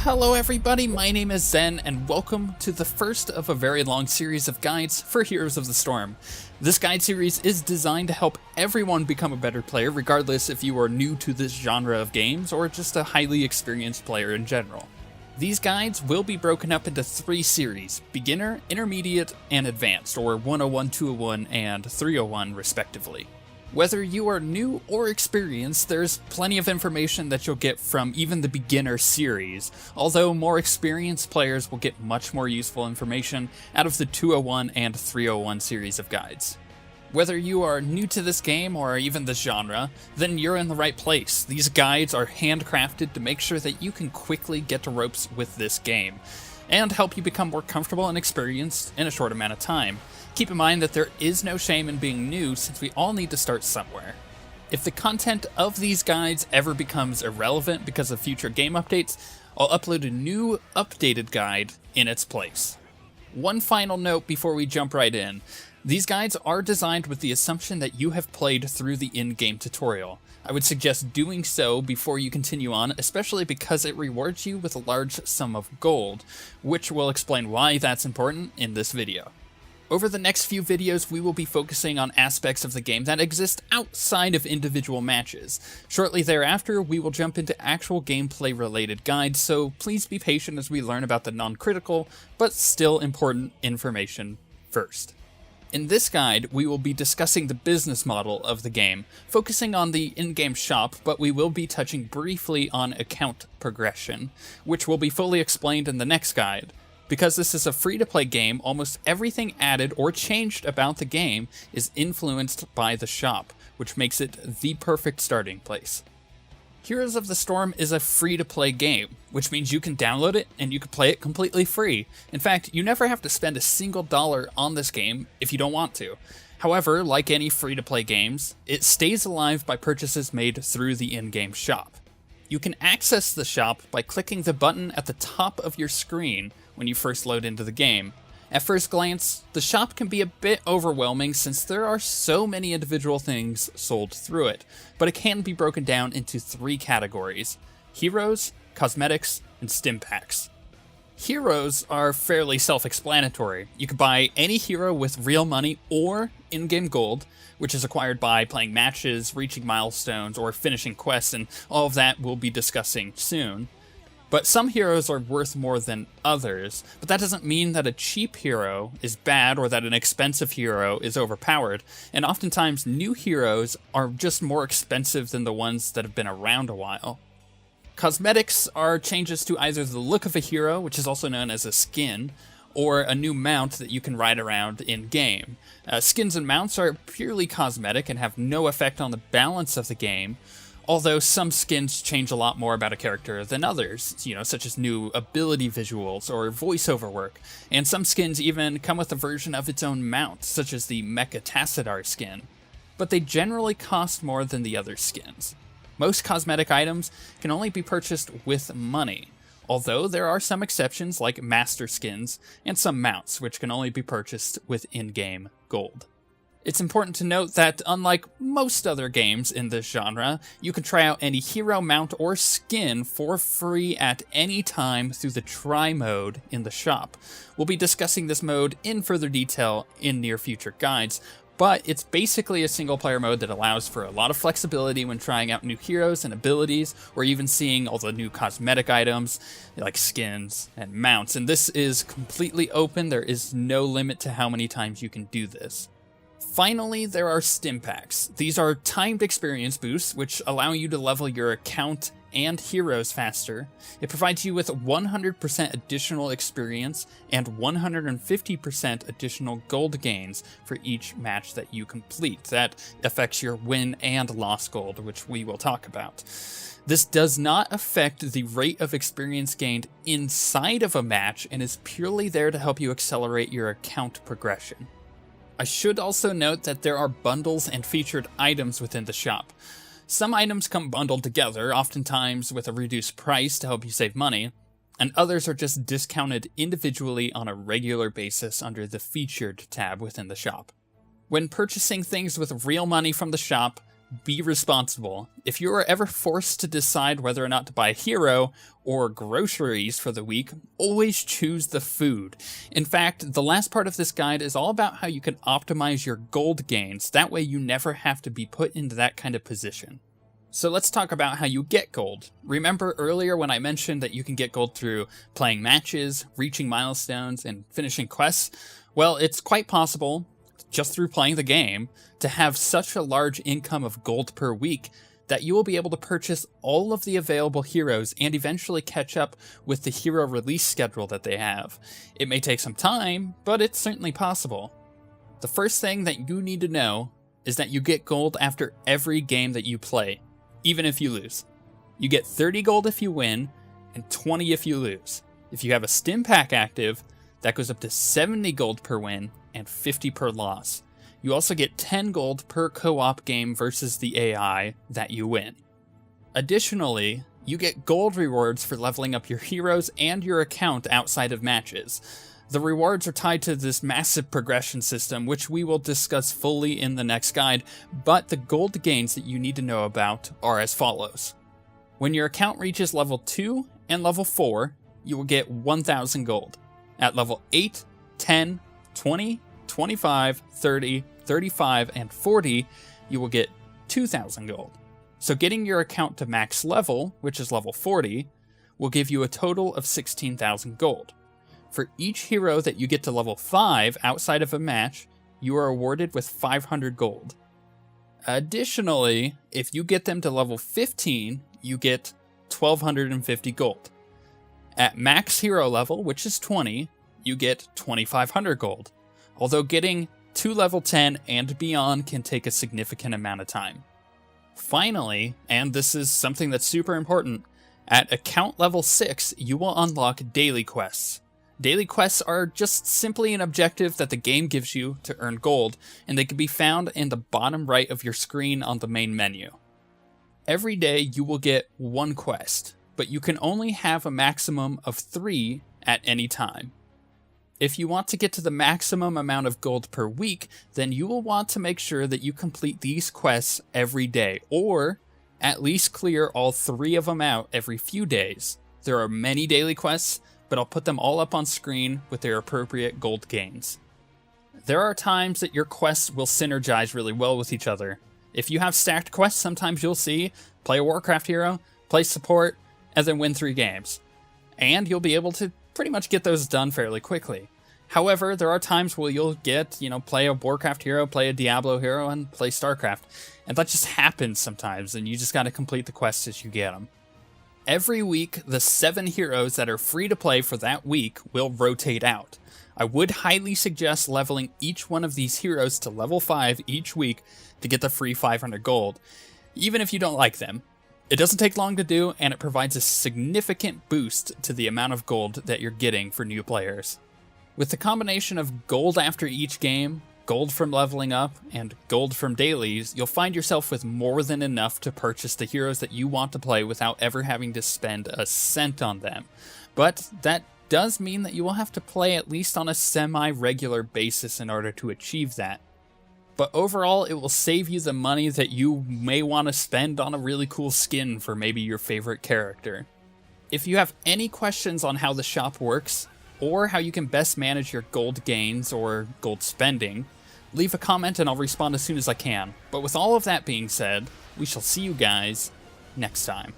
Hello everybody, my name is Zen, and welcome to the first of a very long series of guides for Heroes of the Storm. This guide series is designed to help everyone become a better player, regardless if you are new to this genre of games or just a highly experienced player in general. These guides will be broken up into 3 series, Beginner, Intermediate, and Advanced, or 101, 201, and 301 respectively. Whether you are new or experienced, there's plenty of information that you'll get from even the beginner series, although more experienced players will get much more useful information out of the 201 and 301 series of guides. Whether you are new to this game or even this genre, then you're in the right place. These guides are handcrafted to make sure that you can quickly get to ropes with this game, and help you become more comfortable and experienced in a short amount of time. Keep in mind that there is no shame in being new, since we all need to start somewhere. If the content of these guides ever becomes irrelevant because of future game updates, I'll upload a new, updated guide in its place. One final note before we jump right in. These guides are designed with the assumption that you have played through the in-game tutorial. I would suggest doing so before you continue on, especially because it rewards you with a large sum of gold, which will explain why that's important in this video. Over the next few videos, we will be focusing on aspects of the game that exist outside of individual matches. Shortly thereafter, we will jump into actual gameplay-related guides, so please be patient as we learn about the non-critical, but still important information first. In this guide, we will be discussing the business model of the game, focusing on the in-game shop, but we will be touching briefly on account progression, which will be fully explained in the next guide. Because this is a free-to-play game, almost everything added or changed about the game is influenced by the shop, which makes it the perfect starting place. Heroes of the Storm is a free-to-play game, which means you can download it and you can play it completely free. In fact, you never have to spend a single dollar on this game if you don't want to. However, like any free-to-play games, it stays alive by purchases made through the in-game shop. You can access the shop by clicking the button at the top of your screen when you first load into the game. At first glance, the shop can be a bit overwhelming since there are so many individual things sold through it, but it can be broken down into 3 categories: heroes, cosmetics, and stim packs. Heroes are fairly self-explanatory. You can buy any hero with real money or in-game gold, which is acquired by playing matches, reaching milestones, or finishing quests, and all of that we'll be discussing soon. But some heroes are worth more than others, but that doesn't mean that a cheap hero is bad or that an expensive hero is overpowered, and oftentimes new heroes are just more expensive than the ones that have been around a while. Cosmetics are changes to either the look of a hero, which is also known as a skin, or a new mount that you can ride around in-game. Skins and mounts are purely cosmetic and have no effect on the balance of the game, although some skins change a lot more about a character than others, such as new ability visuals or voiceover work, and some skins even come with a version of its own mount, such as the Mecha Tassadar skin, but they generally cost more than the other skins. Most cosmetic items can only be purchased with money, although there are some exceptions like master skins and some mounts which can only be purchased with in-game gold. It's important to note that, unlike most other games in this genre, you can try out any hero, mount, or skin for free at any time through the try mode in the shop. We'll be discussing this mode in further detail in near future guides, but it's basically a single-player mode that allows for a lot of flexibility when trying out new heroes and abilities, or even seeing all the new cosmetic items, like skins and mounts, and this is completely open. There is no limit to how many times you can do this. Finally, there are stim packs. These are timed experience boosts, which allow you to level your account and heroes faster. It provides you with 100% additional experience and 150% additional gold gains for each match that you complete. That affects your win and loss gold, which we will talk about. This does not affect the rate of experience gained inside of a match and is purely there to help you accelerate your account progression. I should also note that there are bundles and featured items within the shop. Some items come bundled together, oftentimes with a reduced price to help you save money, and others are just discounted individually on a regular basis under the Featured tab within the shop. When purchasing things with real money from the shop, be responsible. If you are ever forced to decide whether or not to buy a hero or groceries for the week, always choose the food. In fact, the last part of this guide is all about how you can optimize your gold gains. That way you never have to be put into that kind of position. So let's talk about how you get gold. Remember earlier when I mentioned that you can get gold through playing matches, reaching milestones, and finishing quests? Well, it's quite possible, just through playing the game, to have such a large income of gold per week that you will be able to purchase all of the available heroes and eventually catch up with the hero release schedule that they have. It may take some time, but it's certainly possible. The first thing that you need to know is that you get gold after every game that you play, even if you lose. You get 30 gold if you win, and 20 if you lose. If you have a stim pack active, that goes up to 70 gold per win and 50 per loss. You also get 10 gold per co-op game versus the AI that you win. Additionally, you get gold rewards for leveling up your heroes and your account outside of matches. The rewards are tied to this massive progression system, which we will discuss fully in the next guide, but the gold gains that you need to know about are as follows. When your account reaches level 2 and level 4, you will get 1,000 gold. At level 8, 10, 20, 25, 30, 35, and 40, you will get 2,000 gold. So getting your account to max level, which is level 40, will give you a total of 16,000 gold. For each hero that you get to level 5 outside of a match, you are awarded with 500 gold. Additionally, if you get them to level 15, you get 1,250 gold. At max hero level, which is 20, you get 2,500 gold, although getting to level 10 and beyond can take a significant amount of time. Finally, and this is something that's super important, at account level 6, you will unlock daily quests. Daily quests are just simply an objective that the game gives you to earn gold, and they can be found in the bottom right of your screen on the main menu. Every day you will get one quest, but you can only have a maximum of 3 at any time. If you want to get to the maximum amount of gold per week, then you will want to make sure that you complete these quests every day, or at least clear all 3 of them out every few days. There are many daily quests, but I'll put them all up on screen with their appropriate gold gains. There are times that your quests will synergize really well with each other. If you have stacked quests, sometimes you'll see play a Warcraft hero, play support, and then win 3 games. And you'll be able to pretty much get those done fairly quickly. However, there are times where you'll get, play a Warcraft hero, play a Diablo hero, and play StarCraft. And that just happens sometimes, and you just gotta complete the quests as you get them. Every week, the 7 heroes that are free to play for that week will rotate out. I would highly suggest leveling each one of these heroes to level 5 each week to get the free 500 gold, even if you don't like them. It doesn't take long to do, and it provides a significant boost to the amount of gold that you're getting for new players. With the combination of gold after each game, gold from leveling up, and gold from dailies, you'll find yourself with more than enough to purchase the heroes that you want to play without ever having to spend a cent on them. But that does mean that you will have to play at least on a semi-regular basis in order to achieve that. But overall, it will save you the money that you may want to spend on a really cool skin for maybe your favorite character. If you have any questions on how the shop works, or how you can best manage your gold gains or gold spending, leave a comment and I'll respond as soon as I can. But with all of that being said, we shall see you guys next time.